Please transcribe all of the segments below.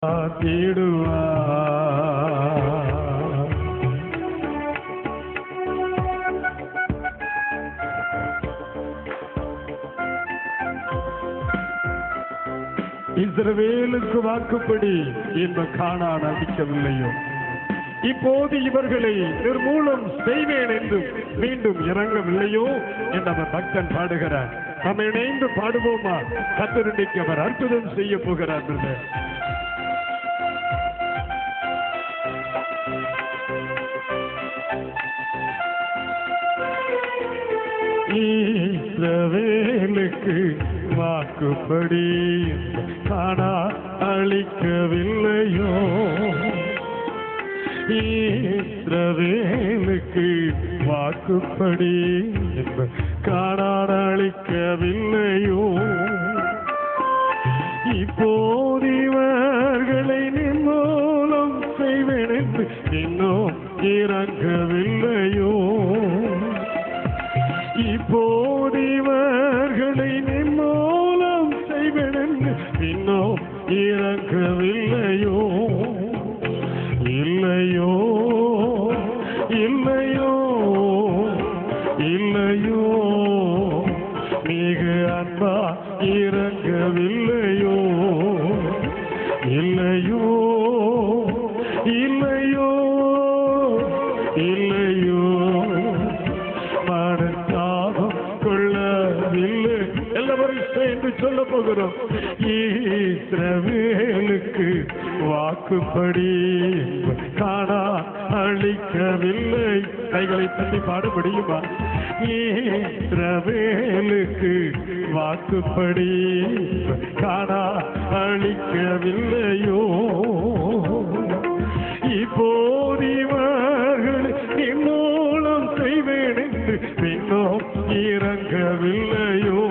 இஸ்ரவேலுக்கு வாக்குப்படி இந்த கானான் அடிக்கவில்லையோ, இப்போது இவர்களை நிர்மூலம் செய்வேன் என்று மீண்டும் இறங்கவில்லையோ என்று அவர் பக்தன் பாடுகிறார். நம்ம இணைந்து பாடுவோமா? கர்த்தருக்கு அவர் அற்புதம் செய்ய போகிறார். இஸ்ரவேலுக்கு வாக்குப்படி கானான் அழிக்கவில்லையோ, இஸ்ரவேலுக்கு வாக்குப்படி கானான் அழிக்கவில்லையோ, இப்போது இவர்களை நிர்மூலம் செய்வேன் என்று இன்னும் இறங்கவில்லையோ, இப்போது இவர்களை நிர்மூலம் செய்வேன் என்று இன்னும் இறங்கவில்லையோ, இல்லையோ இல்லையோ இல்லையோ, மிக அன்பா இறங்கவில்லையோ, இல்லையோ இல்லையோ இல்லையோ, மனத்தாபம் கொள்ளவில்லை. எல்லாரும் சேர்ந்து சொல்ல போகிறோம். இஸ்ரவேலுக்கு வாக்குப்படி கானான் அழிக்கவில்லை. கைகளை தட்டி பாட முடியுமா? இஸ்ரவேலுக்கு வாக்குப்படி கானான் அழிக்கவில்லையோ, இப்போது இவர்கள் நிர்மூலம் செய்வேன் என்று இன்னும் இறங்கவில்லையோ,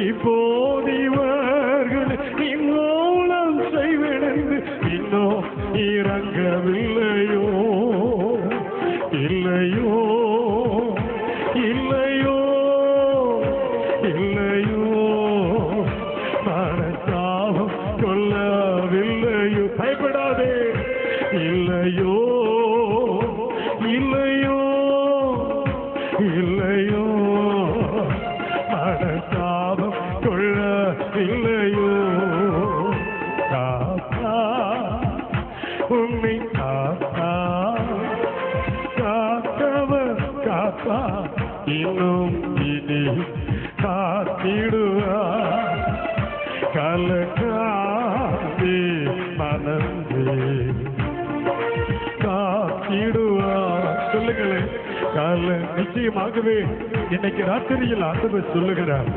இப்போது இவர்கள் நிர்மூலம் செய்வேன் என்று இன்னும் இறங்கவில்லையோ, இல்லையோ இல்லையோ இல்லையோ, மனத்தாபம் கொள்ளவில்லையோ. பயப்படாதே. இல்லையோ இல்லையோ இல்லையோ, மனத்தாபம் கொள்ளவில்லையோ, காப்பா உன்னை காப்பா காத்தவர் காப்பா இன்னும் இனி காத்திடுவா, கலங்காதே மனந்தே காத்திடுவா. சொல்லுங்களேன். நிச்சயமாகவே இன்னைக்கு ராத்திரியில் ஆண்டவர் சொல்லுகிறார்,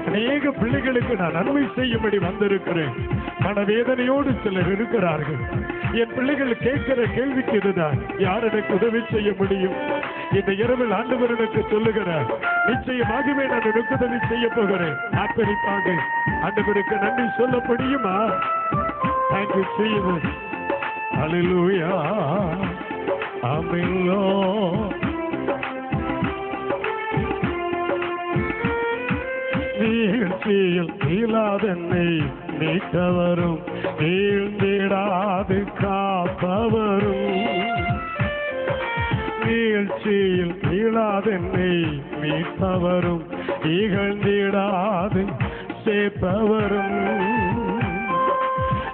அநேக பிள்ளைகளுக்கு நான் நன்மை செய்யும்படி வந்திருக்கிறேன். மனவேதனையோடு சிலர் இருக்கிறார்கள். என் பிள்ளைகள் கேட்கிற கேள்விக்கு இதுதான், யார் எனக்கு உதவி செய்ய முடியும்? இந்த இரவில் ஆண்டவர் எனக்கு சொல்லுகிறார், நிச்சயமாகவே நான் எனக்கு உதவி செய்ய போகிறேன். ஆர்ப்பரிப்பாங்க. ஆண்டவருக்கு நன்றி சொல்ல முடியுமா? Thank you Jesus. Hallelujah. Amen Lord. வீழ்ச்சியில் இல்லாதென்னை மீட்டவரும் வீழ்ந்திடாது காப்பவரும், வீழ்ச்சியில் இல்லாதென்னை மீட்பவரும் இகழ்ந்திடாது சேர்ப்பவரும்,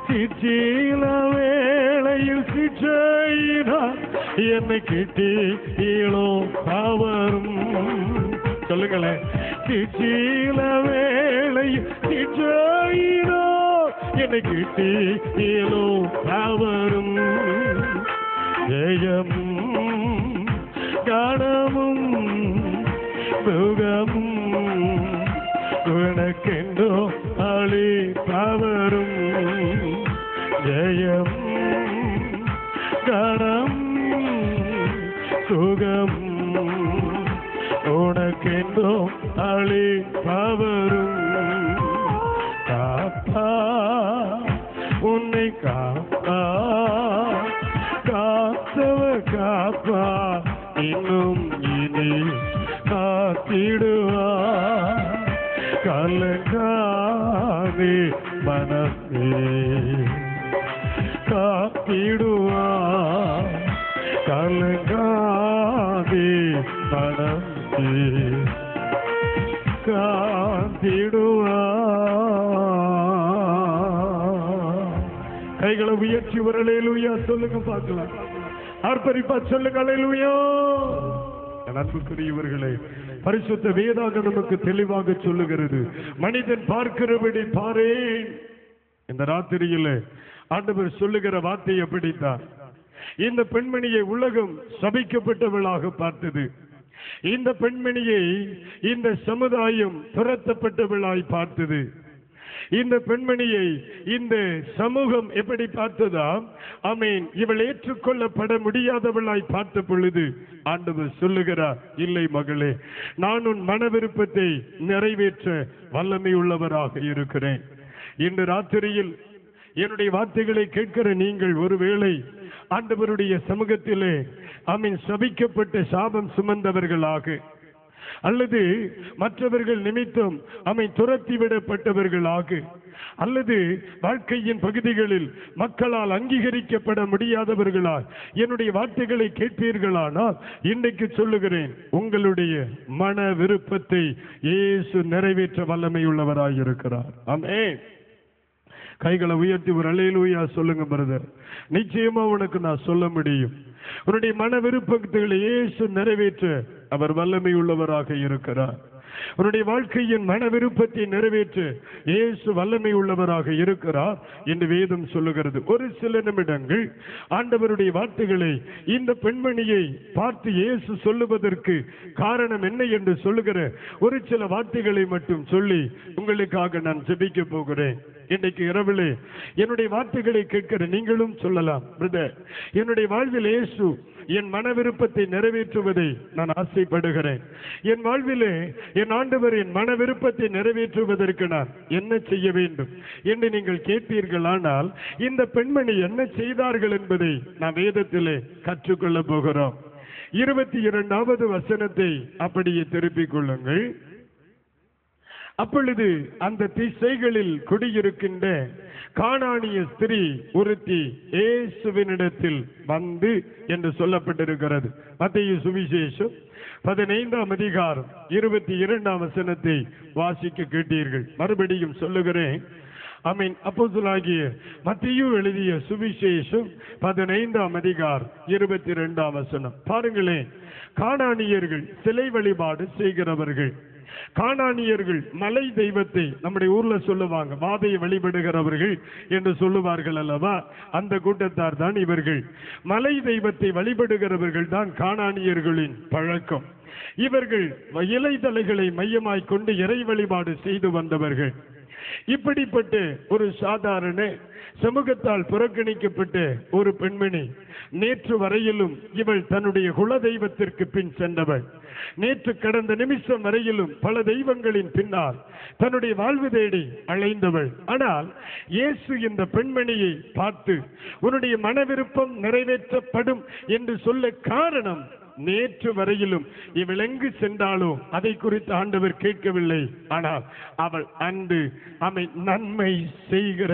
சிற்சில வேளையில் சிற்றையினார் என்னை கிட்டி ஈழோ பவரும். சொல்லுங்களேன். சிற்சில வேளையில் சிற்றையினார் என்னை கிட்டி ஈழோ பவரும், ஜெயமும் கனமும் சுகமும் உனக்கென்றோ அளிப்பவரும், ஜெயம் கணம் சுகம் உனக்கென்றோ அளிப்பவரும், காப்பா உன்னை காப்பா காத்தவர் காப்பா இன்னும் இனி காத்திடுவா, கலங்காதே மனமே காத்திடுவார். கலங்காதே மனமே, காத்திடுவார். கைகளை உயர்த்தி ஒரு அல்லேலூயா சொல்லுங்க பார்க்கலாம். ஆர்ப்பரிப்பா சொல்லுங்க அல்லேலூயா. அன்புக்குரியவர்களே, பரிசுத்த வேதாகம் நமக்கு தெளிவாக சொல்லுகிறது, மனிதன் பார்க்கிறபடி பாரேன். இந்த ராத்திரியில் ஆண்டவர் சொல்லுகிற வார்த்தை எப்படித்தான் இந்த பெண்மணியை உலகம் சபிக்கப்பட்டவளாக பார்த்தது. இந்த பெண்மணியை இந்த சமுதாயம் துரத்தப்பட்டவளாய் பார்த்தது. இந்த பெண்மணியை இந்த சமூகம் எப்படி பார்த்ததா? ஆமென். இவள் ஏற்றுக்கொள்ளப்பட முடியாதவளாய் பார்த்த பொழுது ஆண்டவர் சொல்லுகிறார், இல்லை மகளே, நான் உன் மன விருப்பத்தை நிறைவேற்ற வல்லமை உள்ளவராக இருக்கிறேன். இன்று ராத்திரியில் என்னுடைய வார்த்தைகளை கேட்கிற நீங்கள் ஒருவேளை ஆண்டவருடைய சமூகத்திலே ஆமென் சபிக்கப்பட்ட சாபம் சுமந்தவர்களாக, அல்லது மற்றவர்கள் நிமித்தம் துரத்தி விடப்பட்டவர்களாக, அல்லது வாழ்க்கையின் பகுதிகளில் மக்களால் அங்கீகரிக்கப்பட முடியாதவர்களால் என்னுடைய வார்த்தைகளை கேட்பீர்களானால் இன்றைக்கு சொல்லுகிறேன், உங்களுடைய மன விருப்பத்தை இயேசு நிறைவேற்ற வல்லமை உள்ளவராய் இருக்கிறார். ஆமென். கைகளை உயர்த்தி ஒரு அல்லேலூயா சொல்லுங்க பிரதர். நிச்சயமா உனக்கு நான் சொல்ல முடியும், உன்னுடைய மன விருப்பங்களை இயேசு நிறைவேற்ற அவர் வல்லமை உள்ளவராக இருக்கிறார். உன்னுடைய வாழ்க்கையின் மன விருப்பத்தை நிறைவேற்ற இயேசு வல்லமை உள்ளவராக இருக்கிறார் என்று வேதம் சொல்லுகிறது. ஒரு சில நிமிடங்கள் ஆண்டவருடைய வார்த்தைகளை இந்த பெண்மணியை பார்த்து இயேசு சொல்லுவதற்கு காரணம் என்ன என்று சொல்லுகிற ஒரு சில வார்த்தைகளை மட்டும் சொல்லி உங்களுக்காக நான் ஜெபிக்க போகிறேன். இன்றைக்கு இரவிலே என்னுடைய வார்த்தைகளை கேட்கிற நீங்களும் சொல்லலாம், பிரதர், என்னுடைய வாழ்வில் இயேசு என் மன விருப்பத்தை நிறைவேற்றுவதை நான் ஆசைப்படுகிறேன். என் வாழ்விலே என் ஆண்டவர் என் மன விருப்பத்தை நிறைவேற்றுவதற்கு நான் என்ன செய்ய வேண்டும் என்று நீங்கள் கேட்பீர்களானால், இந்த பெண்மணி என்ன செய்தார்கள் என்பதை நாம் வேதத்திலே கற்றுக்கொள்ள போகிறோம். 22வது வசனத்தை அப்படியே திருப்பிக் கொள்ளுங்கள். அப்பொழுது அந்த திசைகளில் குடியிருக்கின்ற கானானிய ஸ்திரீ ஒருத்தி இயேசுவினிடத்தில் வந்து என்று சொல்லப்பட்டிருக்கிறது. மத்தேயு சுவிசேஷம் 15ஆம் அதிகாரம் 22ஆம் வசனத்தை வாசிக்க கேட்டீர்கள். மறுபடியும் சொல்லுகிறேன். ஆமென். அப்போஸ்தலனாகிய மத்தேயு எழுதிய சுவிசேஷம் 15ஆம் அதிகாரம் 22ஆம் வசனம் பாருங்களேன். கானானியர்கள் சிலை வழிபாடு செய்கிறவர்கள். கானானியர்கள் மலை தெய்வத்தை நம்முடைய ஊர்ல சொல்லுவாங்க, வாதையை வழிபடுகிறவர்கள் என்று சொல்லுவார்கள் அல்லவா? அந்த கூட்டத்தார் தான் இவர்கள். மலை தெய்வத்தை வழிபடுகிறவர்கள் தான் கானானியர்களின் பழக்கம். இவர்கள் இலைதலைகளை மையமாய் கொண்டு இறை வழிபாடு செய்து வந்தவர்கள். இப்படிப்பட்ட ஒரு சாதாரண சமூகத்தால் புறக்கணிக்கப்பட்ட ஒரு பெண்மணி, நேற்று வரையிலும் இவள் தன்னுடைய குல தெய்வத்திற்கு பின் சென்றவள். நேற்று கடந்த நிமிஷம் வரையிலும் பல தெய்வங்களின் பின்னால் தன்னுடைய வாழ்வு தேடி அலைந்தவள். ஆனால் இயேசு இந்த பெண்மணியை பார்த்து உன்னுடைய மன விருப்பம் நிறைவேற்றப்படும் என்று சொல்ல காரணம், நேற்று வரையிலும் இவள் எங்கு சென்றாலோ அதை குறித்து ஆண்டவர் கேட்கவில்லை. ஆனால் அவள் அன்று நன்மை செய்கிற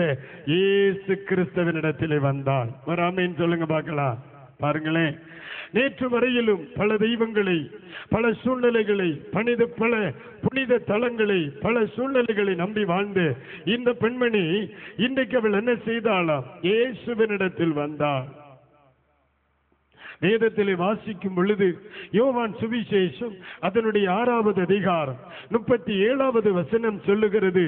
இயேசு கிறிஸ்துவினிடத்திலே வந்தாள். ஒரு ஆமென் சொல்லுங்க பார்க்கலாம். பாருங்களேன், நேற்று வரையிலும் பல தெய்வங்களை, பல சூழ்நிலைகளை, பல புனித தலங்களை, பல சூழ்நிலைகளை நம்பி வாழ்ந்த இந்த பெண்மணி இன்றைக்கு அவள் என்ன செய்தாளாம்? இயேசுவினிடத்தில் வந்தாள். வேதத்திலே வாசிக்கும் பொழுது யோவான் சுவிசேஷம் அதனுடைய 6வது அதிகாரம் 37வது வசனம் சொல்லுகிறது,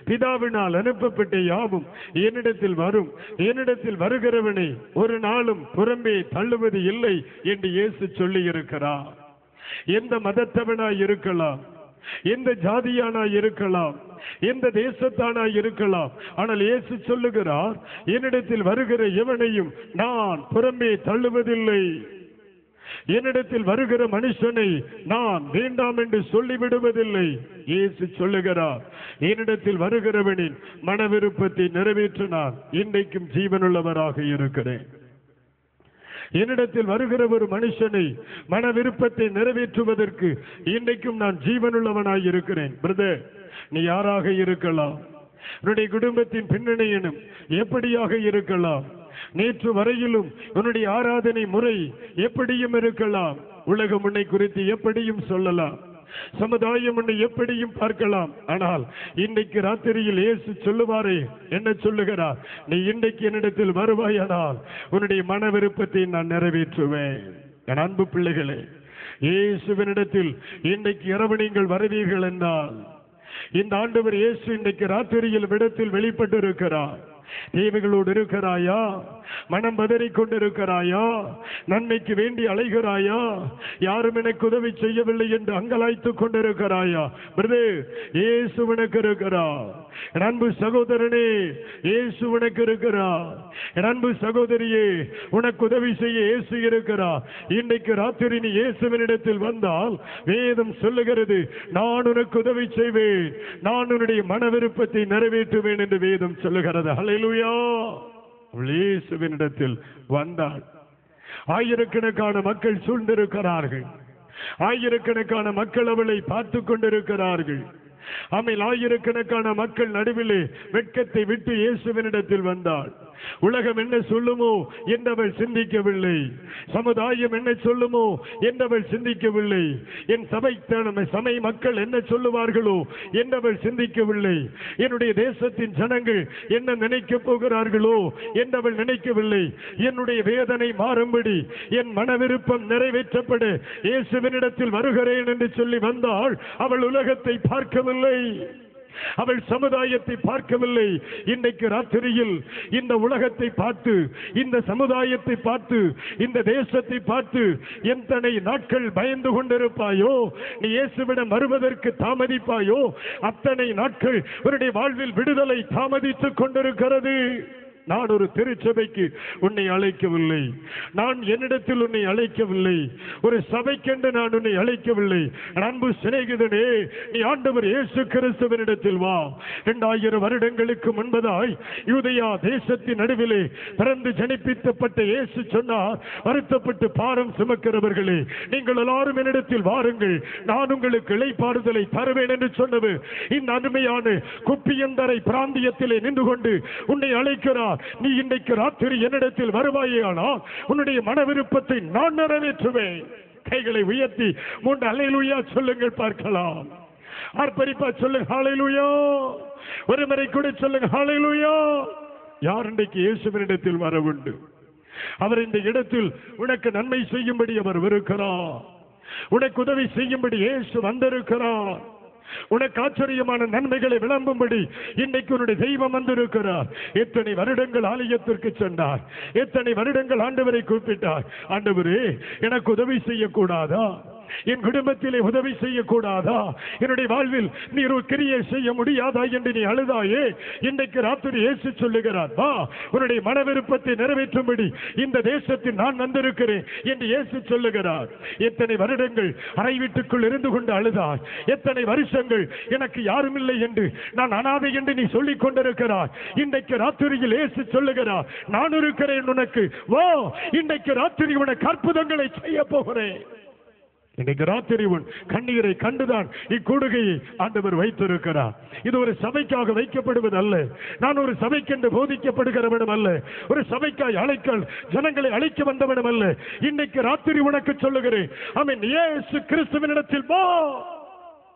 பிதாவினால் அனுப்பப்பட்ட யாவும் என்னிடத்தில் வரும், என்னிடத்தில் வருகிறவனை ஒரு நாளும் புறம்பே தள்ளுவது இல்லை என்று இயேசு சொல்லி இருக்கிறார். எந்த மதத்தவனாய் இருக்கலாம், எந்த ஜாதியானாய் இருக்கலாம், எந்த தேசத்தானாய் இருக்கலாம், ஆனால் இயேசு சொல்லுகிறார், என்னிடத்தில் வருகிற எவனையும் நான் புறம்பே தள்ளுவதில்லை. என்னிடத்தில் வருகிற மனுஷனை நான் வேண்டாம் என்று சொல்லிவிடுவதில்லை. இயேசு சொல்லுகிறார், என்னிடத்தில் வருகிறவனின் மன விருப்பத்தை நிறைவேற்ற நான் இன்றைக்கும் ஜீவனுள்ளவராக இருக்கிறேன். என்னிடத்தில் வருகிற ஒரு மனுஷனை மன விருப்பத்தை நிறைவேற்றுவதற்கு இன்றைக்கும் நான் ஜீவனுள்ளவனாய் இருக்கிறேன். பிரதர், நீ யாராக இருக்கலாம், உன்னுடைய குடும்பத்தின் பின்னணியினும் எப்படியாக இருக்கலாம், நேற்று வரையிலும் உன்னுடைய ஆராதனை முறை எப்படியும் இருக்கலாம், உலகம் உன்னை குறித்து எப்படியும் சொல்லலாம், சமுதாயம் உன்னை எப்படியும் பார்க்கலாம். ஆனால் இன்றைக்கு ராத்திரியில் இயேசு சொல்லுவாரே, என்ன சொல்லுகிறார்? நீ இன்றைக்கு என்னிடத்தில் வருவாயானால் உன்னுடைய மன விருப்பத்தை நான் நிறைவேற்றுவேன். என் அன்பு பிள்ளைகளே, இயேசுவினிடத்தில் இன்றைக்கு இரவு நீங்கள் வருவீர்கள் என்றால், இந்த ஆண்டவர் இயேசு இன்றைக்கு ராத்திரியில் விடத்தில் வெளிப்பட்டு இருக்கிறார். தேவைகளோடு இருக்கிறாயா? மனம் பதறிக் கொண்டிருக்கிறாயா? நன்மைக்கு வேண்டி அலைகிறாயா? யாரும் எனக்கு உதவி செய்யவில்லை என்று அங்கலாய்த்துக் கொண்டிருக்கிறாயா? இயேசு உனக்கு இருக்கிறார். என் அன்பு சகோதரனே, இயேசு உனக்கு இருக்கிறார். என் அன்பு சகோதரியே, உனக்கு உதவி செய்ய இயேசு இருக்கிறார். இன்றைக்கு ராத்திரி நீ இயேசுவினிடத்தில் வந்தால் வேதம் சொல்லுகிறது, நான் உனக்கு உதவி செய்வேன், நான் உன்னுடைய மன விருப்பத்தை நிறைவேற்றுவேன் என்று வேதம் சொல்லுகிறது. ஹல்லேலூயா. இயேசுவினிடத்தில் வந்தாள். ஆயிரக்கணக்கான மக்கள் சூழ்ந்திருக்கிறார்கள். ஆயிரக்கணக்கான மக்கள் அவளை பார்த்து கொண்டிருக்கிறார்கள். ஆமென். ஆயிரக்கணக்கான மக்கள் நடுவிலே வெட்கத்தை விட்டு இயேசுவினிடத்தில் வந்தாள். உலகம் என்ன சொல்லுமோ என்றவள் சிந்திக்கவில்லை. சமுதாயம் என்ன சொல்லுமோ என்றவள் சிந்திக்கவில்லை. என் சபை மக்கள் என்ன சொல்லுவார்களோ என்றவள் சிந்திக்கவில்லை. என்னுடைய தேசத்தின் ஜனங்கள் என்ன நினைக்க போகிறார்களோ என்றவள் நினைக்கவில்லை. என்னுடைய வேதனை மாறும்படி, என் மன விருப்பம் நிறைவேற்றப்பட இயேசுவினிடத்தில் வருகிறேன் என்று சொல்லி வந்தாள். அவள் உலகத்தை பார்க்கவில்லை, அவள் சமுதாயத்தை பார்க்கவில்லை. இன்றைக்கு ராத்திரியில் இந்த உலகத்தை பார்த்து, இந்த சமுதாயத்தை பார்த்து, இந்த தேசத்தை பார்த்து எத்தனை நாட்கள் பயந்து கொண்டிருப்பாயோ, நீ இயேசுவிடம் வருவதற்கு தாமதிப்பாயோ, அத்தனை நாட்கள் உன்னுடைய வாழ்வில் விடுதலை தாமதித்துக் கொண்டிருக்கிறது. நான் ஒரு திருச்சபைக்கு உன்னை அழைக்கவில்லை, நான் என்னிடத்தில் உன்னை அழைக்கவில்லை, ஒரு சபைக்கென்று நான் உன்னை அழைக்கவில்லை. அன்பு சிநேகிதனே, நீ ஆண்டவர் இயேசு கிறிஸ்துவினிடத்தில் வா. 2000 வருடங்களுக்கு முன்பதாய் யூதேயா தேசத்தின் நடுவிலே பிறந்து ஜனிப்பிக்கப்பட்ட இயேசு சொன்னார், வருத்தப்பட்டு பாரம் சுமக்கிறவர்களே, நீங்கள் எல்லாரும் என்னிடத்தில் வாருங்கள், நான் உங்களுக்கு இளைப்பாறுதலை தருவேன் என்று சொன்னது இந்த அருமையான குப்பியந்தரை பிராந்தியத்திலே நின்று கொண்டு உன்னை அழைக்கிறார். நீ இன்றைக்கு ராத்திரி என்னிடத்தில் வருவாயானால் உன்னுடைய மன விருப்பத்தை நான் நிறைவேற்றுவேன். கைகளை உயர்த்தி 3 அல்லேலூயா சொல்லுங்கள் பார்க்கலாம். ஆர்ப்பரிப்பா சொல்லுங்க ஹல்லேலூயா. ஒரு முறை கூட சொல்லுங்க ஹல்லேலூயா. யார் இன்றைக்கு இயேசுவினிடத்தில் வர உண்டு? அவர் இந்த இடத்தில் உனக்கு நன்மை செய்யும்படி அவர் இருக்கிறார். உனக்கு உதவி செய்யும்படி இயேசு வந்திருக்கிறார். உனக்கு ஆச்சரியமான நன்மைகளை விளம்பும்படி இன்னைக்கு உன்னுடைய தெய்வம் வந்திருக்கிறார். எத்தனை வருடங்கள் ஆலயத்திற்கு சென்றார், எத்தனை வருடங்கள் ஆண்டவரை கூப்பிட்டார். ஆண்டவரே, எனக்கு உதவி செய்யக்கூடாதா? என் குடும்பத்திலே உதவி செய்யக்கூடாதா? என்னுடைய வாழ்வில் நீ ஒரு கிரியை செய்ய முடியாதா என்று நீ அழுதாயே. இன்றைக்கு ராத்திரி இயேசு சொல்லுகிறார், வா, உன்னுடைய மன விருப்பத்தை நிறைவேற்றும்படி இந்த தேசத்தில் நான் வந்திருக்கிறேன் என்று இயேசு சொல்லுகிறார். எத்தனை வருடங்கள் அறை வீட்டுக்குள் இருந்து கொண்டு அழுதாய், எத்தனை வருஷங்கள் எனக்கு யாரும் இல்லை என்று நான் அனாதை என்று நீ சொல்லிக் கொண்டிருக்கிறாய். இன்றைக்கு ராத்திரியில் இயேசு சொல்லுகிறார், நான் இருக்கிறேன் உனக்கு, வா, இன்றைக்கு ராத்திரி உனக்கு அற்புதங்களை செய்ய போகிறேன். இன்னைக்கு ராத்திரி உன் கண்ணீரை கண்டுதான் இக்கூடுகையை ஆண்டவர் வைத்திருக்கிறார். இது ஒரு சபைக்காக வைக்கப்படுவது அல்ல. நான் ஒரு சபைக்கென்று போதிக்கப்படுகிறவனும் அல்ல, ஒரு சபைக்காய் அழைக்கல் ஜனங்களை அழைக்க வந்தவனும் அல்ல. இன்னைக்கு ராத்திரி உனக்கு சொல்லுகிறேன், ஆமென், இயேசு கிறிஸ்துவினிடத்தில் வா.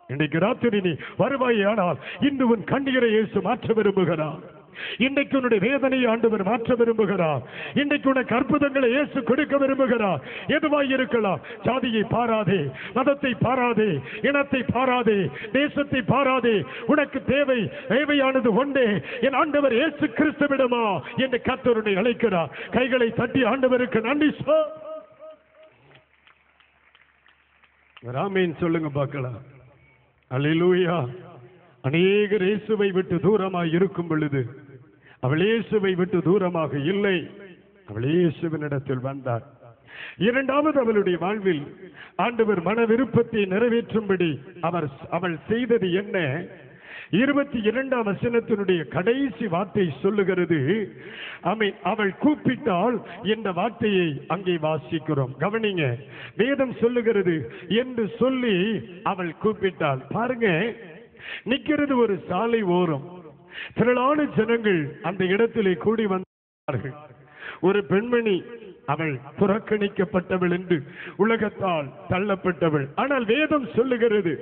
இன்னைக்கு ராத்திரி நீ வருவாயானால் இன்று உன் கண்ணீரை இயேசு மாற்ற விரும்புகிறார். இன்றைக்கு உன்னுடைய வேதனையை ஆண்டவர் மாற்ற விரும்புகிறார். இன்றைக்கு உனக்கு அற்புதங்களை இயேசு கொடுக்க விரும்புகிறார். எதுவாய் இருக்கலாம், ஜாதியை பாராதே, மதத்தை பாராதே, இனத்தை பாராதே, தேசத்தை பாராதே. உனக்கு தேவையானது ஒன்றே, என் ஆண்டவர் இயேசு கிறிஸ்துவிடமா என்று கர்த்தர் அழைக்கிறார். கைகளை தட்டி ஆண்டவருக்கு நன்றி ஆமென் சொல்லுங்க பார்க்கலாம். அல்லேலூயா. அநேகர் இயேசுவை விட்டு தூரமாக இருக்கும் பொழுது அவள் இயேசுவை விட்டு தூரமாக இல்லை, அவள் இயேசுவினிடத்தில் வந்தார். இரண்டாவது, அவளுடைய வாழ்வில் ஆண்டவர் மன விருப்பத்தை நிறைவேற்றும்படி அவள் செய்தது என்ன? 22ஆம் வசனத்தினுடைய கடைசி வார்த்தை சொல்லுகிறது, ஆமென், அவள் கூப்பிட்டாள் என்ற வார்த்தையை அங்கே வாசிக்கிறோம். கவனிங்க, வேதம் சொல்லுகிறது என்று சொல்லி அவள் கூப்பிட்டாள். பாருங்க, நிக்கிறது ஒரு சாலை ஓரம், திரளான ஜனங்கள் அந்த இடத்திலே கூடி வந்தார்கள். ஒரு பெண்மணி, அவள் புறக்கணிக்கப்பட்டவள் என்று உலகத்தால் தள்ளப்பட்டவள். ஆனால் வேதம் சொல்லுகிறது,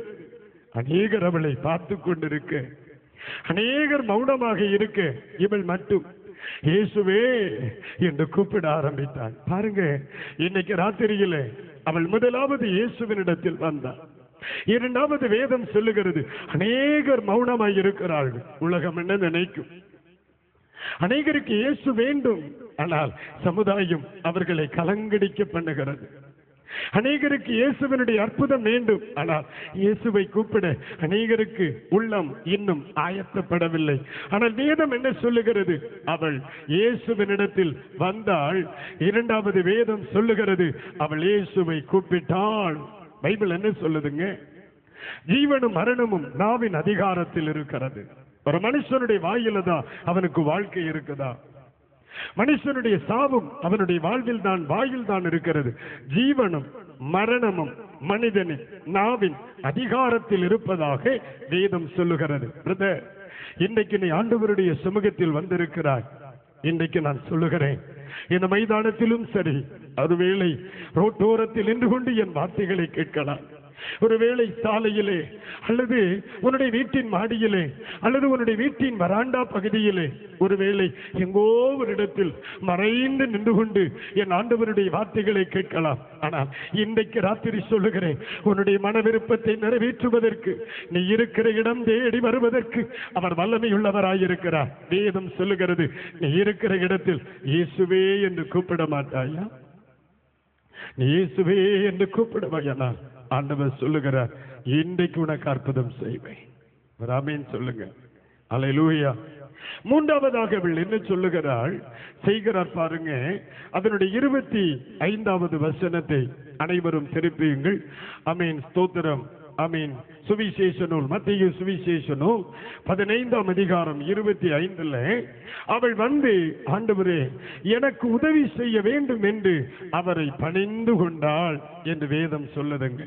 அநேகர் அவளை பார்த்து கொண்டிருக்க, அநேகர் மௌனமாக இருக்க, இவள் மட்டும் இயேசுவே என்று கூப்பிட ஆரம்பித்தாள். பாருங்க, இன்னைக்கு ராத்திரியில அவள் முதலாவது இயேசுவினிடத்தில் வந்தாள். இரண்டாவது வேதம் சொல்லுகிறது, அநேகர் மௌனமாய் இருக்கிறார்கள். உலகம் என்ன நினைக்கும்? அநேகருக்கு இயேசு வேண்டும், ஆனால் சமுதாயம் அவர்களை கலங்கடிக்க பண்ணுகிறது. அநேகருக்கு இயேசுவினுடைய அற்புதம் வேண்டும், ஆனால் இயேசுவை கூப்பிட அநேகருக்கு உள்ளம் இன்னும் ஆயத்தப்படவில்லை. ஆனால் வேதம் என்ன சொல்லுகிறது? அவள் இயேசுவினிடத்தில் வந்தாள். இரண்டாவது வேதம் சொல்லுகிறது, அவள் இயேசுவை கூப்பிட்டாள். பைபிள் என்ன சொல்லுதுங்க? ஜீவனும் மரணமும் நாவின் அதிகாரத்தில் இருக்கிறது. ஒரு மனுஷனுடைய வாயில தான் அவனுக்கு வாழ்க்கை இருக்குதா? மனுஷனுடைய சாவும் அவனுடைய வாழ்வில் தான், வாயில் தான் இருக்கிறது. ஜீவனும் மரணமும் மனிதனின் நாவின் அதிகாரத்தில் இருப்பதாக வேதம் சொல்லுகிறது. பிரதர், இன்றைக்கு நீ ஆண்டவருடைய சமூகத்தில் வந்திருக்கிறாய். இன்றைக்கு நான் சொல்லுகிறேன், இந்த மைதானத்திலும் சரி, ஒருவேளை ரோட்டோரத்தில் நின்று கொண்டு என் வார்த்தைகளை கேட்கலாம், ஒருவேளை சாலையிலே, அல்லது உன்னுடைய வீட்டின் மாடியிலே, அல்லது உன்னுடைய வீட்டின் வராண்டா பகுதியிலே, ஒருவேளை எங்கோ ஒரு இடத்தில் மறைந்து நின்று கொண்டு என் ஆண்டவருடைய வார்த்தைகளை கேட்கலாம். ஆனால் இன்றைக்கு ராத்திரி சொல்லுகிறேன், உன்னுடைய மன விருப்பத்தை நிறைவேற்றுவதற்கு, நீ இருக்கிற இடம் தேடி வருவதற்கு அவர் வல்லமையுள்ளவராயிருக்கிறார். வேதம் சொல்லுகிறது, நீ இருக்கிற இடத்தில் இயேசுவே என்று கூப்பிட மாட்டாயா? நீ இயேசுவே என்று கூப்பிடுவாயா? ஆண்டவர் சொல்லுகிறார், இன்றைக்கு உனக்கு அற்புதம் செய்வேன். ஆமென் சொல்லுங்க. அல்லேலூயா. மூன்றாவதாக அவள் என்ன சொல்லுகிறாள் செய்கிறார் பாருங்க. அதனுடைய 25வது வசனத்தை அனைவரும் திருப்பியுங்கள். ஆமென், ஸ்தோத்திரம். ஆமென். சுவிசேஷ நூல், மத்தேயு சுவிசேஷ நூல் 15ஆம் அதிகாரம் 25ல அவள் வந்து, ஆண்டவரே எனக்கு உதவி செய்ய வேண்டும் என்று அவரை பணிந்து கொண்டாள் என்று வேதம் சொல்லுதுங்க.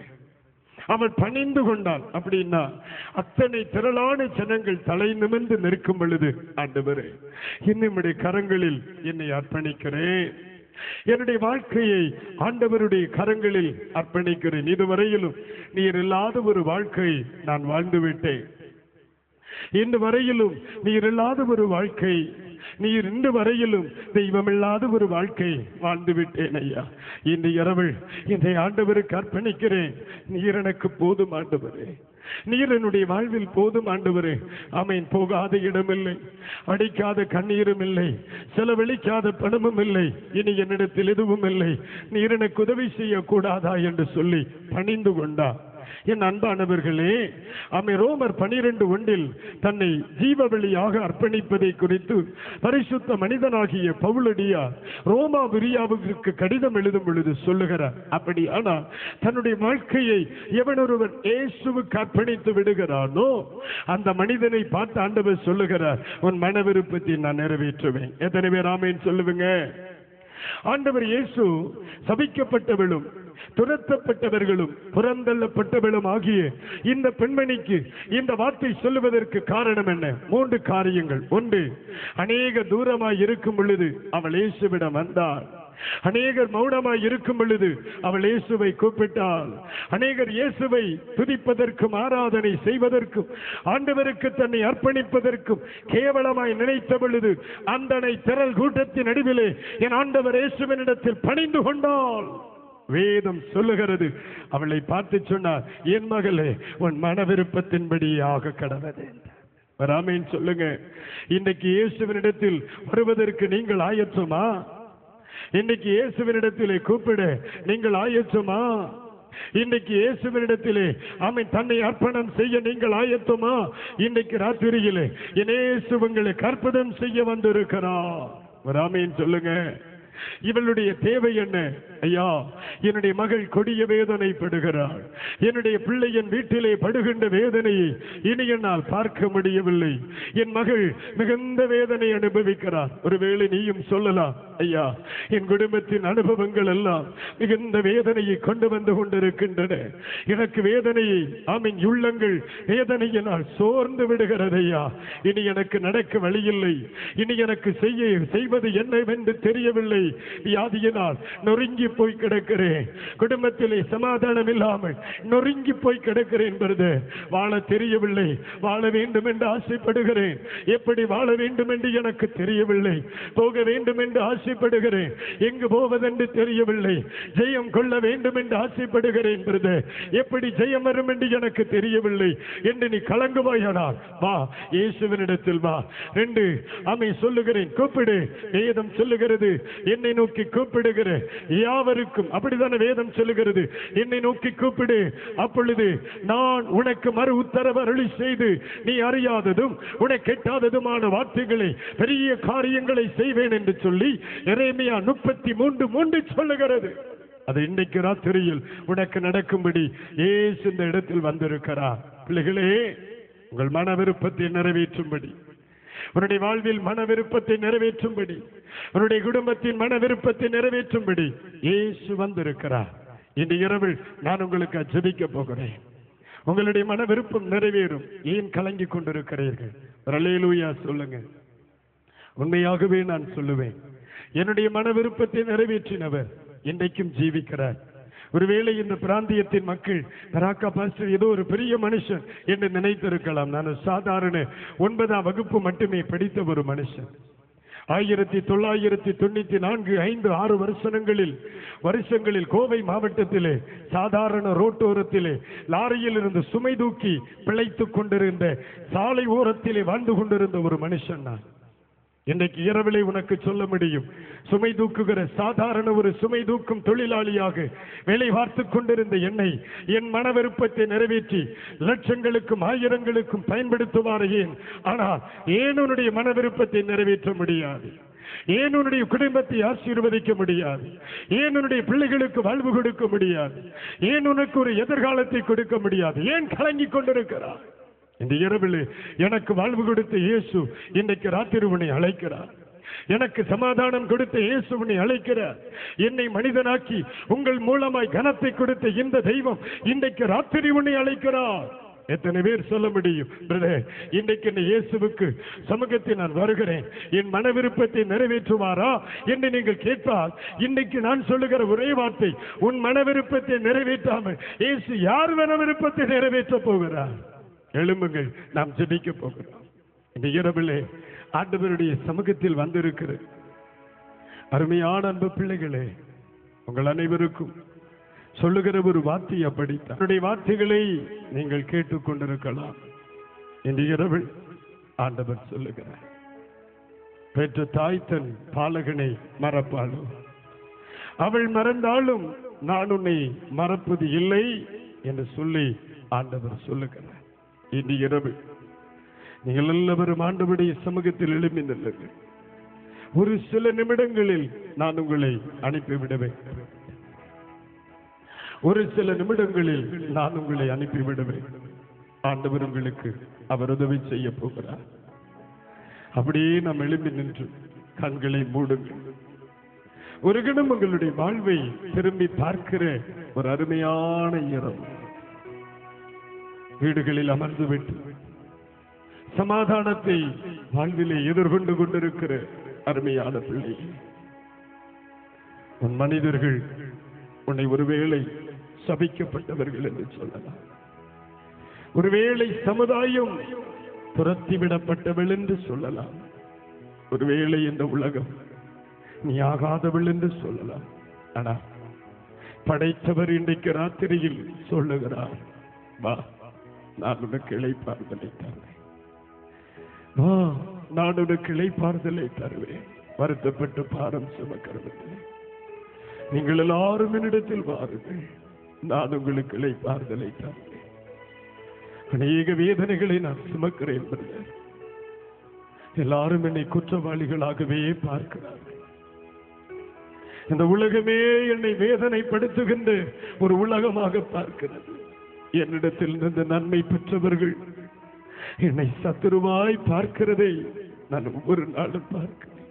அவள் பணிந்து கொண்டாள். அப்படின்னா அத்தனை திரளான ஜனங்கள் தலை நிமிர்ந்து நிற்கும் பொழுது, ஆண்டவரே என்னுடைய கரங்களில் என்னை அர்ப்பணிக்கிறேன், என்னுடைய வாழ்க்கையை ஆண்டவருடைய கரங்களில் அர்ப்பணிக்கிறேன். இதுவரையிலும் நீர் இல்லாத ஒரு வாழ்க்கை நான் வாழ்ந்து விட்டேன். இன்று வரையிலும் நீர் இல்லாத ஒரு வாழ்க்கை, நீர் இன்று வரையிலும் தெய்வமில்லாத ஒரு வாழ்க்கை வாழ்ந்து விட்டேன் ஐயா. இந்த இரவு இந்த ஆண்டவருக்கு அர்ப்பணிக்கிறேன். நீர் எனக்கு போதும் ஆண்டவரே, நீர் என்னுடைய வாழ்வில் போதும் ஆண்டவரே. ஆமென். போகாத இடமில்லை, அடிக்காத கண்ணீரும் இல்லை, செலவழிக்காத பணமும் இல்லை, இனி என்னிடத்தில் எதுவும் இல்லை. நீர் எனக்கு உதவி செய்யக்கூடாதா என்று சொல்லி பணிந்து கொண்டா. என் அன்பானவர்களே, ஆமென், ரோமர் 12:1 தன்னை ஜீவவெளியாக அர்ப்பணிப்பதை குறித்து பரிசுத்த மனிதனாகிய பவுலடியார் ரோமா விரியாவுக்கு கடிதம் எழுதும் பொழுது சொல்லுகிறார். அப்படி ஆனால் தன்னுடைய வாழ்க்கையை எவனொருவன் இயேசுவுக்கு அர்ப்பணித்து விடுகிறானோ அந்த மனிதனை பார்த்து ஆண்டவர் சொல்லுகிறார், உன் மன விருப்பத்தை நான் நிறைவேற்றுவேன். எத்தனை பேர் ஆமென் சொல்லுவீங்க? ஆண்டவர் இயேசு சபிக்கப்பட்டவளும் துரத்தப்பட்டவர்களும் புறந்தள்ளப்பட்டவளும் ஆகிய இந்த பெண்மணிக்கு இந்த வார்த்தை சொல்லுவதற்கு காரணம் என்ன? 3 காரியங்கள். 1, அநேக தூரமாய் இருக்கும் பொழுது அவள் இயேசுவிடம் வந்தாள். அநேகர் மௌனமாய் இருக்கும் பொழுது அவள் இயேசுவை கூப்பிட்டாள். அநேகர் இயேசுவை துதிப்பதற்கும் ஆராதனை செய்வதற்கும் ஆண்டவருக்கு தன்னை அர்ப்பணிப்பதற்கும் கேவலமாய் நினைத்த பொழுது அந்தனை திரள் கூட்டத்தின் நடுவிலே என் ஆண்டவர் இயேசுவினிடத்தில் பணிந்து கொண்டாள். வேதம் சொல்லுகிறது, அவளை பார்த்து சொன்னார், என் மகளே உன் மன விருப்பத்தின்படியாக கடவது. ஆமென் சொல்லுங்க. இன்றைக்கு இயேசுவினிடத்தில் வருவதற்கு நீங்கள் ஆயத்தமா? இன்னைக்கு இயேசுவினிடத்திலே கூப்பிட நீங்கள் ஆயத்தமா? இன்னைக்கு இயேசுவினிடத்திலே ஆமென் தன்னை அர்ப்பணம் செய்ய நீங்கள் ஆயத்தமா? இன்னைக்கு ராத்திரியிலே இயேசு உங்களுக்கு அற்புதம் செய்ய வந்திருக்கிறார். ஆமென் சொல்லுங்க. இவளுடைய தேவை என்ன? ஐயா, என்னுடைய மகள் கொடிய வேதனைப்படுகிறாள். என்னுடைய பிள்ளை என் வீட்டிலே படுகின்ற வேதனையை இனி என்னால் பார்க்க முடியவில்லை. என் மகள் மிகுந்த வேதனை அனுபவிக்கிறார். ஒருவேளை நீயும் சொல்லலாம், ஐயா, என் குடும்பத்தின் அனுபவங்கள் எல்லாம் மிகுந்த வேதனையை கொண்டு வந்து கொண்டிருக்கின்றன. எனக்கு வேதனையை ஆமீன் உள்ளங்கள் வேதனையினால் சோர்ந்து விடுகிறது ஐயா. இனி எனக்கு நடக்க வழியில்லை, இனி எனக்கு செய்வது என்னவென்று தெரியவில்லை. வியாதியினால் நொறுங்கி போய் கிடக்கிறேன், குடும்பத்திலே சமாதானம் இல்லாமல் நொறுங்கி போய் கிடக்கிறேன் பிரதர். வாழ தெரியவில்லை, வாழ வேண்டும் என்று ஆசைப்படுகிறேன், எப்படி வாழ வேண்டும் என்று எனக்கு தெரியவில்லை, போக வேண்டும் என்று ஆசைப்படுகிறேன், எங்கு போவதென்று தெரியவில்லை, ஜெயம் கொள்ள வேண்டும் என்று ஆசைப்படுகிறேன் பிரதர். எப்படி ஜெயம் வரும் என்று எனக்கு தெரியவில்லை என்று நீ கலங்குவாயானால் வா, இயேசுவினிடத்தில் வா. 2 அமை சொல்லுகிறேன், கூப்பிடு. வேதம் சொல்லுகிறது, என்னை நோக்கி கூப்பிடுகிற யாவருக்கும், அப்படித்தான வேதம் சொல்லுகிறது, என்னை நோக்கி கூப்பிடு, அப்பொழுது நான் உனக்கு மறு உத்தரவு அருளி செய்து நீ அறியாததும் உனக்கு எட்டாததுமான வார்த்தைகளை பெரிய காரியங்களை செய்வேன் என்று சொல்லி எரேமியா 33:3 சொல்லுகிறது. அது இன்றைக்கு ராத்திரியில் உனக்கு நடக்கும்படி இயேசு இந்த இடத்தில் வந்திருக்கிறார். பிள்ளைகளே, உங்கள் மன விருப்பத்தை நிறைவேற்றும்படி, உன்னுடைய வாழ்வில் மன விருப்பத்தை நிறைவேற்றும்படி, உன்னுடைய குடும்பத்தின் மன விருப்பத்தை நிறைவேற்றும்படி இயேசு வந்திருக்கிறார். இன்று இரவில் நான் உங்களுக்கு ஜெபிக்க போகிறேன். உங்களுடைய மன விருப்பம் நிறைவேறும். ஏன் கலங்கி கொண்டிருக்கிறீர்கள்? அல்லேலூயா சொல்லுங்க. உண்மையாகவே நான் சொல்லுவேன், என்னுடைய மன விருப்பத்தை நிறைவேற்றினவர் இன்றைக்கும் ஜீவிக்கிறார். ஒருவேளை இந்த பிராந்தியத்தின் மக்கள் பராக்கா பாஸ்டர் ஏதோ ஒரு பெரிய மனுஷன் என்று நினைத்திருக்கலாம். நான் சாதாரண 9ஆம் வகுப்பு மட்டுமே படித்த ஒரு மனுஷன். 1994 5 6 வருஷங்களில் கோவை மாவட்டத்திலே சாதாரண ரோட்டோரத்திலே லாரியில் இருந்து சுமை தூக்கி பிழைத்துக் கொண்டிருந்த, சாலை ஓரத்திலே வாழ்ந்து கொண்டிருந்த ஒரு மனுஷன் நான். இன்றைக்கு இரவிலே உனக்கு சொல்ல முடியும், சுமை தூக்குகிற சாதாரண ஒரு சுமை தூக்கும் தொழிலாளியாக வேலை பார்த்து கொண்டிருந்த என்னை என் மன விருப்பத்தை நிறைவேற்றி லட்சங்களுக்கும் ஆயிரங்களுக்கும் பயன்படுத்துவார். ஏன்? ஆனால் ஏன் உன்னுடைய மன விருப்பத்தை நிறைவேற்ற முடியாது? ஏன் உன்னுடைய குடும்பத்தை ஆசீர்வதிக்க முடியாது? ஏன் உன்னுடைய பிள்ளைகளுக்கு வாழ்வு கொடுக்க முடியாது? ஏன் உனக்கு ஒரு எதிர்காலத்தை கொடுக்க முடியாது? ஏன் கலங்கிக் கொண்டிருக்கிறார்? இந்த இரவில் எனக்கு வாழ்வு கொடுத்த இயேசு இன்றைக்கு ராத்திரி உன்னை அழைக்கிறார். எனக்கு சமாதானம் கொடுத்த இயேசு உன்னை அழைக்கிறார். என்னை மனிதனாக்கி உங்கள் மூலமாய் கனத்தை கொடுத்த இந்த தெய்வம் இன்றைக்கு ராத்திரி உன்னை அழைக்கிறார். எத்தனை பேர் சொல்ல முடியும், பிரதர், இன்றைக்கு இந்த இயேசுவுக்கு சமூகத்தில் நான் வருகிறேன், என் மன விருப்பத்தை நிறைவேற்றுவாரா என்று நீங்கள் கேட்பால், இன்றைக்கு நான் சொல்லுகிற ஒரே வார்த்தை, உன் மன விருப்பத்தை நிறைவேற்றாமல் இயேசு யார் மன விருப்பத்தை நிறைவேற்ற போகிறார்? எழும்புங்கள், நாம் ஜெபிக்க போகிறோம். இந்த இரவிலே ஆண்டவருடைய சமூகத்தில் வந்திருக்கிற அருமையான அன்பு பிள்ளைகளே, உங்கள் அனைவருக்கும் சொல்லுகிற ஒரு வார்த்தை அப்படித்தான். என்னுடைய வார்த்தைகளை நீங்கள் கேட்டுக்கொண்டிருக்கலாம். இந்த இரவில் ஆண்டவர் சொல்லுகிறார், பெற்ற தாய் தன் பாலகனை மறப்பாளோ, அவள் மறந்தாலும் நான் உன்னை மறப்பது இல்லை என்று சொல்லி ஆண்டவர் சொல்லுகிறார். இன்று இரவு நீங்கள் எல்லாவரும் ஆண்டவருடைய சமூகத்தில் எழுப்பி நில்லுங்கள். ஒரு சில நிமிடங்களில் நான் உங்களை அனுப்பிவிடுவேன். ஒரு சில நிமிடங்களில் நான் உங்களை அனுப்பிவிடுவேன். ஆண்டவர் உங்களுக்கு அவர் உதவி செய்ய போகிறார். அப்படியே நாம் எழுப்பி நின்று கண்களை மூடுங்கள். ஒரு கணம் உங்களுடைய வாழ்வை திரும்பி பார்க்கிற ஒரு அருமையான இரவு. வீடுகளில் அமர்ந்துவிட்டு சமாதானத்தை வாழ்விலே எதிர்கொண்டு கொண்டிருக்கிற அருமையான பிள்ளை, உன் மனிதர்கள் உன்னை ஒருவேளை சபிக்கப்பட்டவர்கள் என்று சொல்லலாம், ஒருவேளை சமுதாயம் துரத்திவிடப்பட்டவள் என்று சொல்லலாம், ஒருவேளை இந்த உலகம் நீ ஆகாதவள் என்று சொல்லலாம். ஆனால் படைத்தவர் இன்றைக்கு ராத்திரியில் சொல்லுகிறார், வா, நான் உனக்கு இளைப்பாறுதலை தருவேன். வா, நான் உனக்கு இளைப்பாறுதலை தருவேன். வருத்தப்பட்டு பாரம் சுமக்கிறவர்களே, நீங்கள் எல்லாரும் என்னிடத்தில் வாருங்கள், நான் உங்களுக்கு இளைப்பாறுதலை தருவேன். அநேக வேதனைகளை நான் சுமக்கிறேன். எல்லாரும் என்னை குற்றவாளிகளாகவே பார்க்கிறார்கள். இந்த உலகமே என்னை வேதனைப்படுத்துகின்ற ஒரு உலகமாக பார்க்கிறது. என்னிடத்தில் இருந்து நன்மை பெற்றவர்கள் என்னை சத்துருவாய் பார்க்கிறதை நான் ஒவ்வொரு நாளும் பார்க்கிறேன்.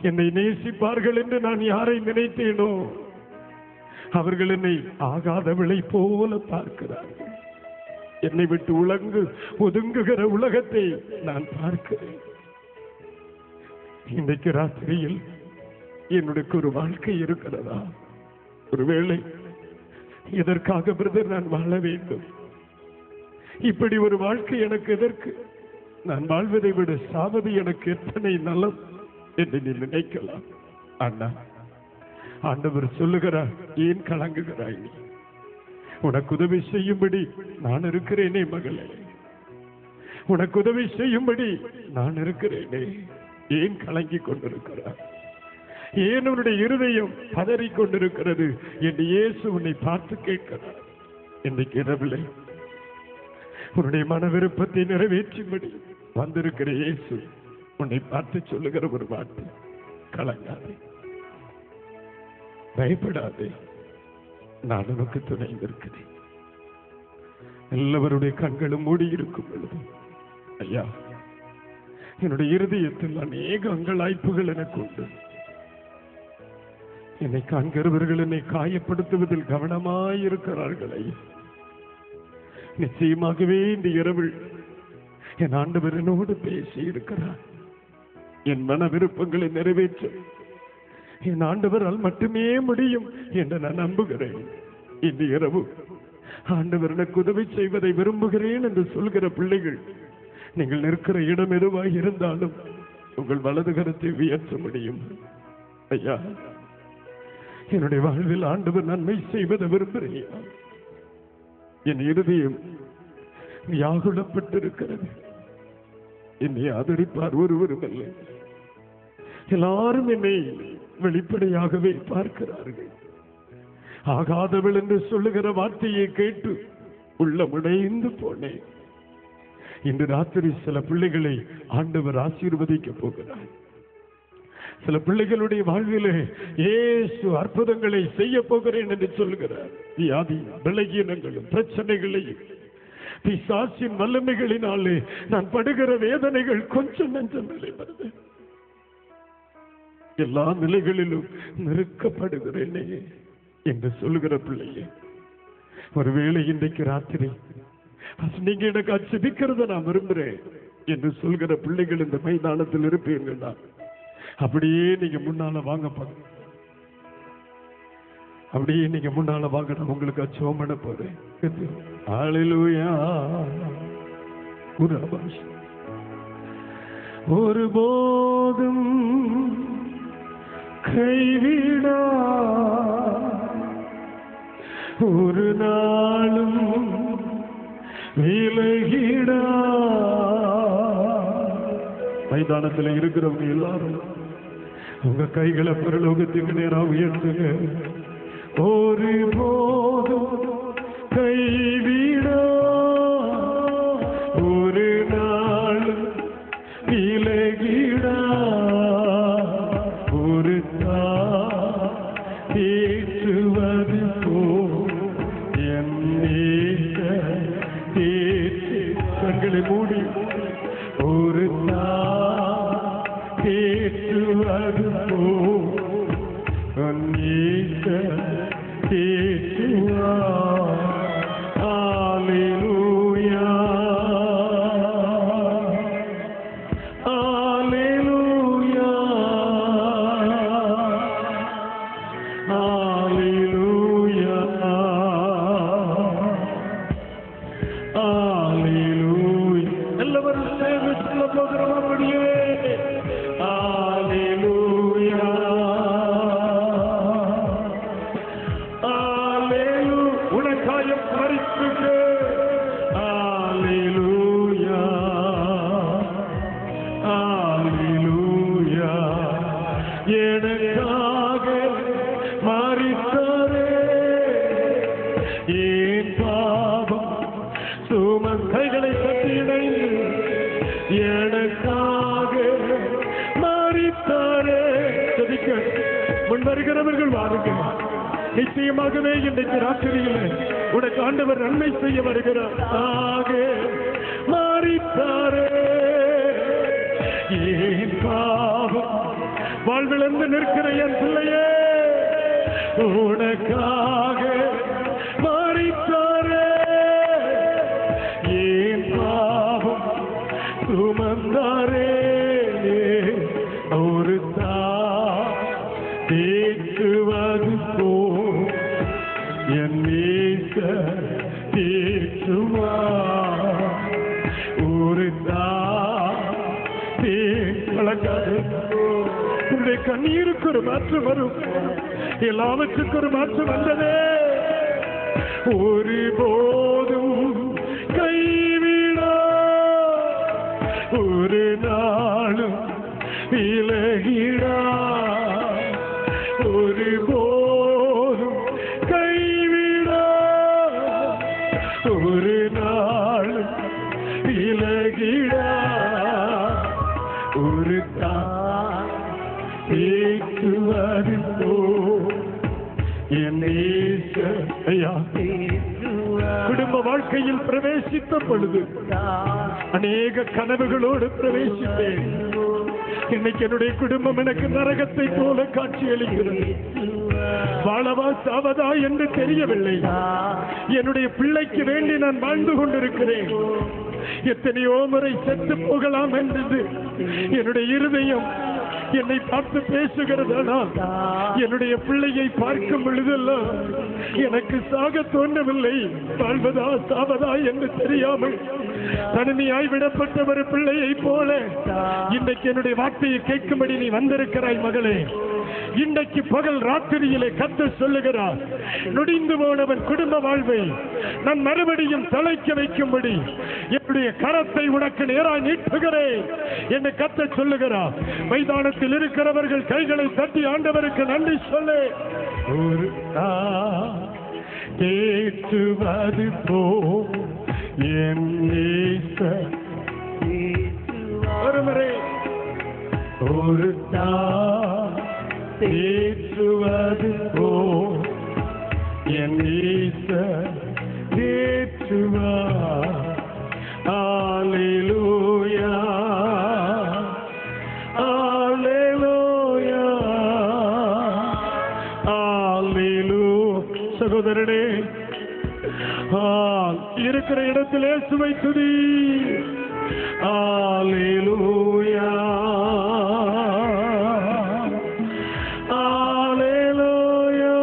என்னை நேசிப்பார்கள் என்று நான் யாரை நினைத்தேனோ அவர்கள் என்னை ஆகாதவளை போல பார்க்கிறார்கள். என்னை விட்டு ஒதுங்குகிற உலகத்தை நான் பார்க்கிறேன். இன்றைக்கு ராத்திரியில் என்னுடைய ஒரு வாழ்க்கை இருக்கிறதா? ஒருவேளை இதற்காக பிரதர் நான் வாழ வேண்டும், இப்படி ஒரு வாழ்க்கை எனக்கு எதற்கு? நான் வாழ்வதை விட சாவது எனக்கு எத்தனை நலம் என்று நீ நினைக்கலாம். அண்ணா, ஆண்டவர் சொல்லுகிறார், ஏன் கலங்குகிறாய்? நீ உனக்கு உதவி செய்யும்படி நான் இருக்கிறேனே மகளே, உனக்கு உதவி செய்யும்படி நான் இருக்கிறேனே. ஏன் கலங்கி கொண்டிருக்கிறார்? ஏன் உன்னுடைய இருதயம் பதறி கொண்டிருக்கிறது என்று இயேசு உன்னை பார்த்து கேட்கிறார். இன்றைக்கு இரவிலே உன்னுடைய மன விருப்பத்தை நிறைவேற்றும்படி வந்திருக்கிற இயேசு உன்னை பார்த்து சொல்லுகிற ஒரு வார்த்தை, கலங்காதே, பயப்படாதே, நான் உனக்கு துணை இருக்கிறேன். எல்லாவருடைய கண்களும் மூடி இருக்கும் பொழுது, ஐயா, என்னுடைய இருதயத்தில் அநேக அங்கலாய்ப்புகள் எனக்கு உண்டு. என்னை காண்கிறவர்கள் என்னை காயப்படுத்துவதில் கவனமாயிருக்கிறார்கள். நிச்சயமாகவே இந்த இரவில் என் ஆண்டவர் என்னோடு பேசி இருக்கிறார். என் மன விருப்பங்களை நிறைவேற்ற என் ஆண்டவரால் மட்டுமே முடியும் என்று நான் நம்புகிறேன். இந்த இரவு ஆண்டவர் எனக்கு உதவி செய்வதை விரும்புகிறேன் என்று சொல்கிற பிள்ளைகள், நீங்கள் நிற்கிற இடம் எதுவாக இருந்தாலும் உங்கள் வலது கரத்தை உயர்த்த முடியும். ஐயா, என்னுடைய வாழ்வில் ஆண்டவர் நன்மை செய்வதை விரும்புகிறேன். என் இருதயம் வியாகுலப்பட்டிருக்கிறது. என்னை ஆதரிப்பார் ஒருவரும் இல்லை. எல்லாரும் என்னை வெளிப்படையாகவே பார்க்கிறார்கள். ஆகாதவள் என்று சொல்லுகிற வார்த்தையை கேட்டு உள்ளமுடைந்து போனேன். இன்று ராத்திரி சில பிள்ளைகளை ஆண்டவர் ஆசீர்வதிக்க போகிறார். சில பிள்ளைகளுடைய வாழ்விலே இயேசு அற்புதங்களை செய்ய போகிறேன் என்று சொல்கிறார். வியாதி, பலகீனங்களும் பிரச்சனைகளையும் பிசாசின் வல்லமைகளினாலே நான் படுகிற வேதனைகள் கொஞ்சம் நெஞ்சம் நிலை வருது. எல்லா நிலைகளிலும் நெருக்கப்படுகிறேனே என்று சொல்லுகிற பிள்ளையே, ஒருவேளை இன்றைக்கு ராத்திரி நீங்க எனக்கு அச்சபிக்கிறத நான் விரும்புறேன் என்று சொல்கிற பிள்ளைகள் இந்த மைதானத்தில் இருப்பீர்கள். அப்படியே நீங்க முன்னால வாங்க, அப்படியே நீங்க முன்னால வாங்க, நான் உங்களுக்கு அச்சம் பண்ண போறேன். ஹல்லேலூயா. ஒருபோதும் கைவிடா, ஒரு நாளும் விலகிடா. மைதானத்தில் இருக்கிறவங்க எல்லாரும் உங்க கைகளை பரலோகத்திற்கு நேராக உயர்த்துங்க. ஒரு போதும் கைவிடா, ஒரு நாள் விலகிடா, ஒரு தேற்றுவது போ என் கண்களை மூடி, ஒரு தேற்றுவது போ தேற்றுவா. ஹல்லேலூயா, ஹல்லேலூயா, ஹல்லேலூயா, ஹல்லேலூயா. எல்லாரும் சேர்ந்து சொல்ல போகிறோம் அப்படியே. ஹல்லேலூயா, உனக்காயம் மரித்துக்கு. ஹல்லேலூயா, ஹல்லேலூயா. எனக்காக மரித்தாரே, ஏன் பாவம் சுமன் கைகளை தட்டி இணைந்து எனக்காக மரித்தாரே. ஜெபிக்க முன் வருகிறவர்கள் வாருங்கள். நிச்சயமாகவே இன்றைக்கு ராத்திரியில் உனக்கு ஆண்டவர் நன்மை செய்ய வருகிறார். ஆக மரித்தாரே, ஏன் பாவம் வாழ்விழந்து நிற்கிற என் பிள்ளையே உனக்காக மரித்தாரே ஏன் பாவம் சுமந்தாரே ஒரு தேக்குவது போ என் தேக்குமா ஒரு உன்னுடைய கண்ணீருக்கு ஒரு மாற்றம் வரும் எல்லாவற்றுக்கும் ஒரு மாற்றம் வந்ததே ஒரு போதும் கைவிடா ஒரு நாளும் விலகிடா ஒரு போதும் கைவிடா ஒரு நாளும் விலகிடா ஒரு தேக்குவது போ என் ஐயா குடும்ப வாழ்க்கையில் பிரவேசித்த பொழுது அநேக கனவுகளோடு பிரவேசித்தேன். இன்னைக்கு என்னுடைய குடும்பம் எனக்கு நரகத்தை போல காட்சி அளிக்கிறது. வாழவா சாவதா என்று தெரியவில்லை. என்னுடைய பிள்ளைக்கு வேண்டி நான் வாழ்ந்து கொண்டிருக்கிறேன். எத்தனையோ முறை செத்து போகலாம் என்றது என்னுடைய இருதயம் என்னை பார்த்து பேசுகிறதா? என்னுடைய பிள்ளையை பார்க்கும் பொழுதெல்லாம் எனக்கு சாக தோன்றவில்லை. வாழ்வதா சாவதா என்று தெரியாமல் தனிமையாய் விடப்பட்ட ஒரு பிள்ளையை போல இன்றைக்கு என்னுடைய வார்த்தையை கேட்கும்படி நீ வந்திருக்கிறாய் மகளே. இன்றைக்கு பகல் ராத்திரியிலே கர்த்தர் சொல்லுகிறார், நொடிந்து போனவன் குடும்ப வாழ்வை நான் மறுபடியும் தலைக்க வைக்கும்படி என்னுடைய கரத்தை உனக்கு நேராக நீட்டுகிறேன் என்று கர்த்தர் சொல்லுகிறார். மைதானத்தில் இருக்கிறவர்கள் கைகளை தட்டி ஆண்டவருக்கு நன்றி சொல்லு. ஒரு கேட்டுவது போ என் ஒருமுறை ஒரு தேற்றுவது போ என் தேற்றுவா. அல்லேலூயா அல்லேலூயா அல்லேலூயா. சகோதரனே, இருக்கிற இடத்திலே சுவை துதி. அல்லேலூயா அல்லேலூயா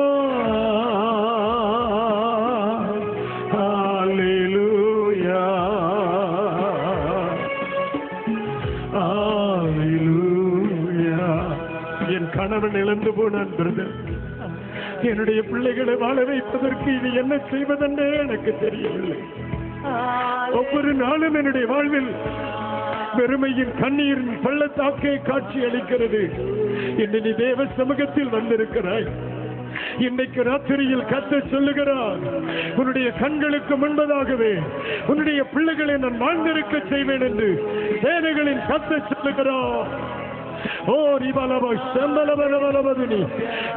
அல்லேலூயா அல்லேலூயா. என் கணவன் இழந்து போனான் பிரதர். என்னுடைய பிள்ளைகளை வாழ வைப்பதற்கு இது என்ன செய்வதென்றே எனக்கு தெரியவில்லை. ஒவ்வொரு நாளும் என்னுடைய வாழ்வில் பெருமையின் கண்ணீரின் பள்ளத்தாக்கே காட்சி அளிக்கிறது. இன்று நீ தேவ சமூகத்தில் வந்திருக்கிறாய். இன்றைக்கு ராத்திரியில் கர்த்தர் சொல்லுகிறார், உன்னுடைய கண்களுக்கு முன்பதாகவே உன்னுடைய பிள்ளைகளை நான் வாழ்ந்திருக்க செய்வேன் என்று சேனைகளின் கர்த்தர் சொல்லுகிறார். ஓ ரிபலப செம்பலபலபலபதுனி.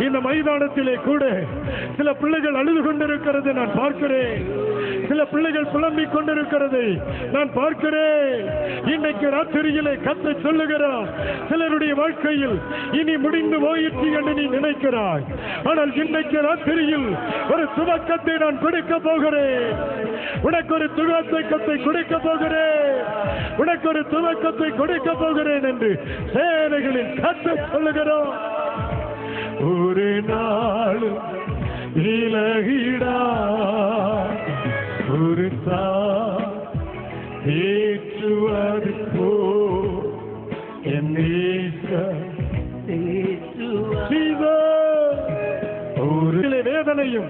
இந்த மைதானத்திலே கூட சில பிள்ளைகள் அழுது கொண்டிருக்கிறது நான் பார்க்கிறேன். சில பிள்ளைகள் புலம்பிக் கொண்டிருக்கிறதை நான் பார்க்கிறேன். இன்றைக்கு ராத்திரியிலே கர்த்தர் சொல்லுகிறார், சிலருடைய வாழ்க்கையில் இனி முடிந்து போயிற்று என்று நீ நினைக்கிறாய். ஆனால் இன்றைக்கு ராத்திரியில் ஒரு துவக்கத்தை நான் கொடுக்க போகிறேன். உனக்கு ஒரு துவக்கத்தை கொடுக்க போகிறேன். உனக்கு ஒரு துவக்கத்தை கொடுக்க போகிறேன் என்று சேனைகளில் கர்த்தர் சொல்லுகிறார். ஒரு நாள் விலகிடா ஒரு ஏற்றுவது போ என் ஒரு வேதனையும்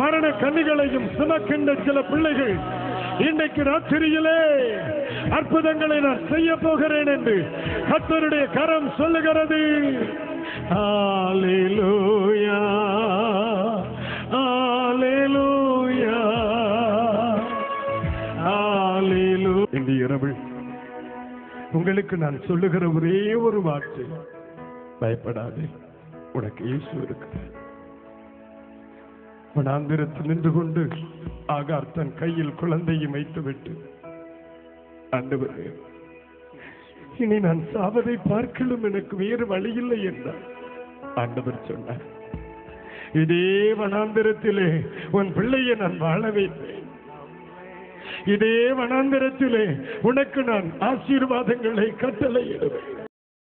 மரண கண்ணிகளையும் சுமக்கின்ற சில பிள்ளைகள் இன்றைக்கு ராத்திரியிலே அற்புதங்களை நான் செய்ய போகிறேன் என்று கர்த்தருடைய கரம் சொல்லுகிறது. அல்லேலூயா அல்லேலூயா அல்லேலூயா. இந்த இரவு உங்களுக்கு நான் சொல்லுகிற ஒரே ஒரு வார்த்தை, பயப்படாதே, உனக்கு இயேசு இருக்கிறார். வனாந்திரத்தில் நின்று கொண்டு ஆகார் தன் கையில் குழந்தையை வைத்துவிட்டு, ஆண்டவரே இனி நான் சாவதை பார்க்கலும் எனக்கு வேறு வழி இல்லை என்றார். ஆண்டவர் சொன்னார், இதே வனாந்திரத்திலே உன் பிள்ளையை நான் வாழ வைப்பேன். இதே வனாந்திரத்திலே உனக்கு நான் ஆசீர்வாதங்களை கட்டளையிடுவேன்.